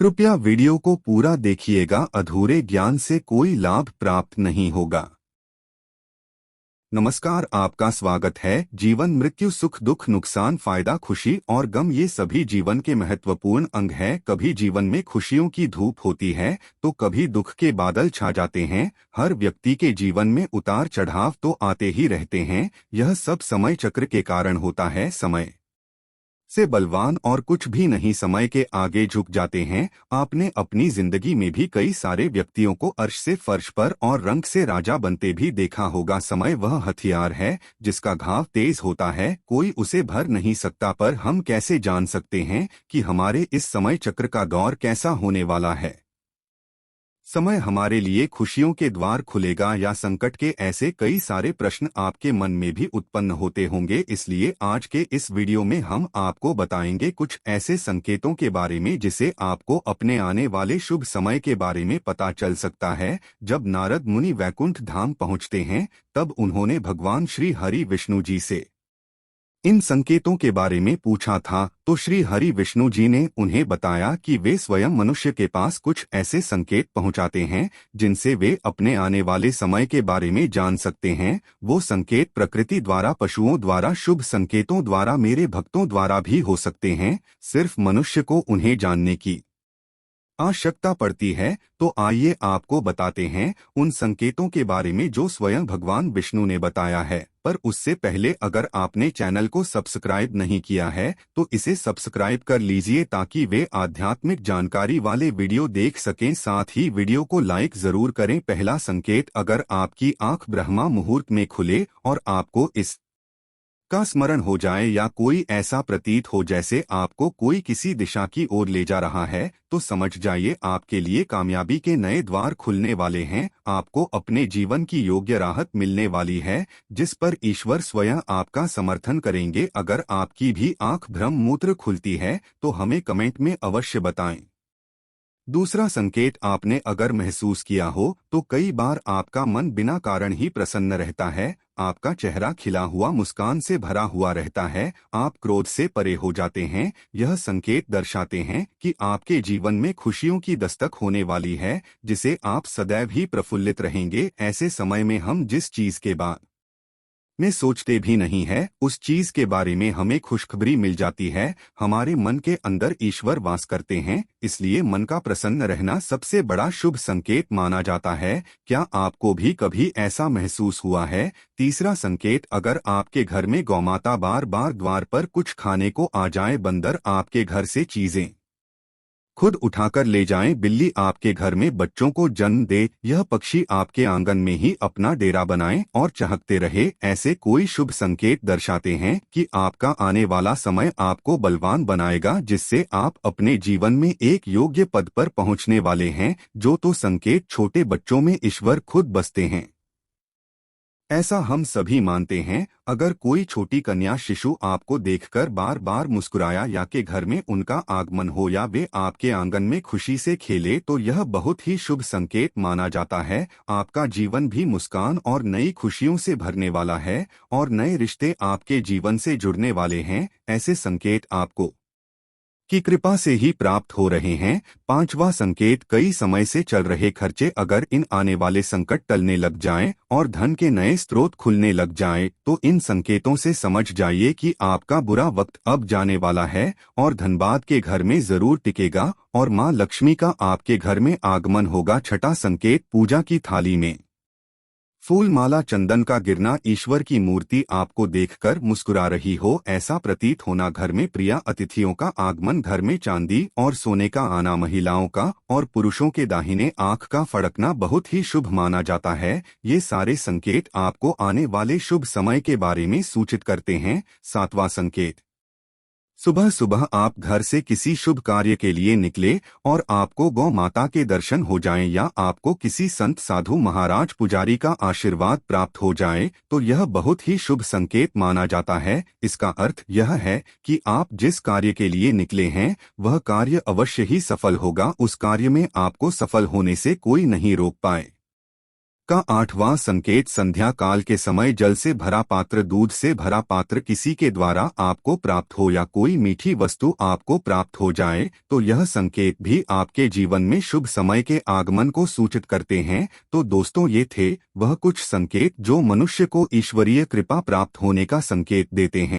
कृपया वीडियो को पूरा देखिएगा, अधूरे ज्ञान से कोई लाभ प्राप्त नहीं होगा। नमस्कार, आपका स्वागत है। जीवन, मृत्यु, सुख दुख, नुकसान, फायदा, खुशी और गम, ये सभी जीवन के महत्वपूर्ण अंग हैं। कभी जीवन में खुशियों की धूप होती है तो कभी दुख के बादल छा जाते हैं। हर व्यक्ति के जीवन में उतार चढ़ाव तो आते ही रहते हैं। यह सब समय चक्र के कारण होता है। समय से बलवान और कुछ भी नहीं समय के आगे झुक जाते हैं। आपने अपनी जिंदगी में भी कई सारे व्यक्तियों को अर्श से फर्श पर और रंग से राजा बनते भी देखा होगा। समय वह हथियार है जिसका घाव तेज होता है, कोई उसे भर नहीं सकता। पर हम कैसे जान सकते हैं कि हमारे इस समय चक्र का दौर कैसा होने वाला है? समय हमारे लिए खुशियों के द्वार खुलेगा या संकट के, ऐसे कई सारे प्रश्न आपके मन में भी उत्पन्न होते होंगे। इसलिए आज के इस वीडियो में हम आपको बताएंगे कुछ ऐसे संकेतों के बारे में जिसे आपको अपने आने वाले शुभ समय के बारे में पता चल सकता है। जब नारद मुनि वैकुंठ धाम पहुंचते हैं तब उन्होंने भगवान श्री हरि विष्णु जी से इन संकेतों के बारे में पूछा था, तो श्री हरि विष्णु जी ने उन्हें बताया कि वे स्वयं मनुष्य के पास कुछ ऐसे संकेत पहुंचाते हैं जिनसे वे अपने आने वाले समय के बारे में जान सकते हैं। वो संकेत प्रकृति द्वारा, पशुओं द्वारा, शुभ संकेतों द्वारा, मेरे भक्तों द्वारा भी हो सकते हैं। सिर्फ मनुष्य को उन्हें जानने की आवश्यकता पड़ती है। तो आइए आपको बताते हैं उन संकेतों के बारे में जो स्वयं भगवान विष्णु ने बताया है। पर उससे पहले अगर आपने चैनल को सब्सक्राइब नहीं किया है तो इसे सब्सक्राइब कर लीजिए ताकि वे आध्यात्मिक जानकारी वाले वीडियो देख सकें। साथ ही वीडियो को लाइक जरूर करें। पहला संकेत, अगर आपकी आंख ब्रह्मा मुहूर्त में खुले और आपको इस का स्मरण हो जाए या कोई ऐसा प्रतीत हो जैसे आपको कोई किसी दिशा की ओर ले जा रहा है, तो समझ जाइए आपके लिए कामयाबी के नए द्वार खुलने वाले हैं। आपको अपने जीवन की योग्य राहत मिलने वाली है जिस पर ईश्वर स्वयं आपका समर्थन करेंगे। अगर आपकी भी आंख ब्रह्म मुहूर्त खुलती है तो हमें कमेंट में अवश्य बताएं। दूसरा संकेत, आपने अगर महसूस किया हो तो कई बार आपका मन बिना कारण ही प्रसन्न रहता है। आपका चेहरा खिला हुआ मुस्कान से भरा हुआ रहता है। आप क्रोध से परे हो जाते हैं। यह संकेत दर्शाते हैं कि आपके जीवन में खुशियों की दस्तक होने वाली है जिसे आप सदैव ही प्रफुल्लित रहेंगे। ऐसे समय में हम जिस चीज के बारे में सोचते भी नहीं है उस चीज के बारे में हमें खुशखबरी मिल जाती है। हमारे मन के अंदर ईश्वर वास करते हैं, इसलिए मन का प्रसन्न रहना सबसे बड़ा शुभ संकेत माना जाता है। क्या आपको भी कभी ऐसा महसूस हुआ है? तीसरा संकेत, अगर आपके घर में गौमाता बार बार द्वार पर कुछ खाने को आ जाए, बंदर आपके घर से चीजें खुद उठाकर ले जाएं, बिल्ली आपके घर में बच्चों को जन्म दे, यह पक्षी आपके आंगन में ही अपना डेरा बनाए और चहकते रहे, ऐसे कोई शुभ संकेत दर्शाते हैं कि आपका आने वाला समय आपको बलवान बनाएगा जिससे आप अपने जीवन में एक योग्य पद पर पहुंचने वाले हैं। जो तो संकेत छोटे बच्चों में ईश्वर खुद बसते हैं, ऐसा हम सभी मानते हैं। अगर कोई छोटी कन्या शिशु आपको देखकर बार बार मुस्कुराया या के घर में उनका आगमन हो या वे आपके आंगन में खुशी से खेले तो यह बहुत ही शुभ संकेत माना जाता है। आपका जीवन भी मुस्कान और नई खुशियों से भरने वाला है और नए रिश्ते आपके जीवन से जुड़ने वाले हैं। ऐसे संकेत आपको की कृपा से ही प्राप्त हो रहे हैं। पांचवा संकेत, कई समय से चल रहे खर्चे अगर इन आने वाले संकट टलने लग जाएं और धन के नए स्रोत खुलने लग जाएं, तो इन संकेतों से समझ जाइए कि आपका बुरा वक्त अब जाने वाला है और धनबाद के घर में जरूर टिकेगा और मां लक्ष्मी का आपके घर में आगमन होगा। छठा संकेत, पूजा की थाली में फूल माला चंदन का गिरना, ईश्वर की मूर्ति आपको देखकर मुस्कुरा रही हो ऐसा प्रतीत होना, घर में प्रिय अतिथियों का आगमन, घर में चांदी और सोने का आना, महिलाओं का और पुरुषों के दाहिने आंख का फड़कना बहुत ही शुभ माना जाता है। ये सारे संकेत आपको आने वाले शुभ समय के बारे में सूचित करते हैं। सातवां संकेत, सुबह सुबह आप घर से किसी शुभ कार्य के लिए निकले और आपको गौ माता के दर्शन हो जाएं या आपको किसी संत, साधु, महाराज, पुजारी का आशीर्वाद प्राप्त हो जाए तो यह बहुत ही शुभ संकेत माना जाता है। इसका अर्थ यह है कि आप जिस कार्य के लिए निकले हैं वह कार्य अवश्य ही सफल होगा। उस कार्य में आपको सफल होने से कोई नहीं रोक पाए। का आठवां संकेत संध्या काल के समय जल से भरा पात्र, दूध से भरा पात्र किसी के द्वारा आपको प्राप्त हो या कोई मीठी वस्तु आपको प्राप्त हो जाए तो यह संकेत भी आपके जीवन में शुभ समय के आगमन को सूचित करते हैं। तो दोस्तों, ये थे वह कुछ संकेत जो मनुष्य को ईश्वरीय कृपा प्राप्त होने का संकेत देते हैं।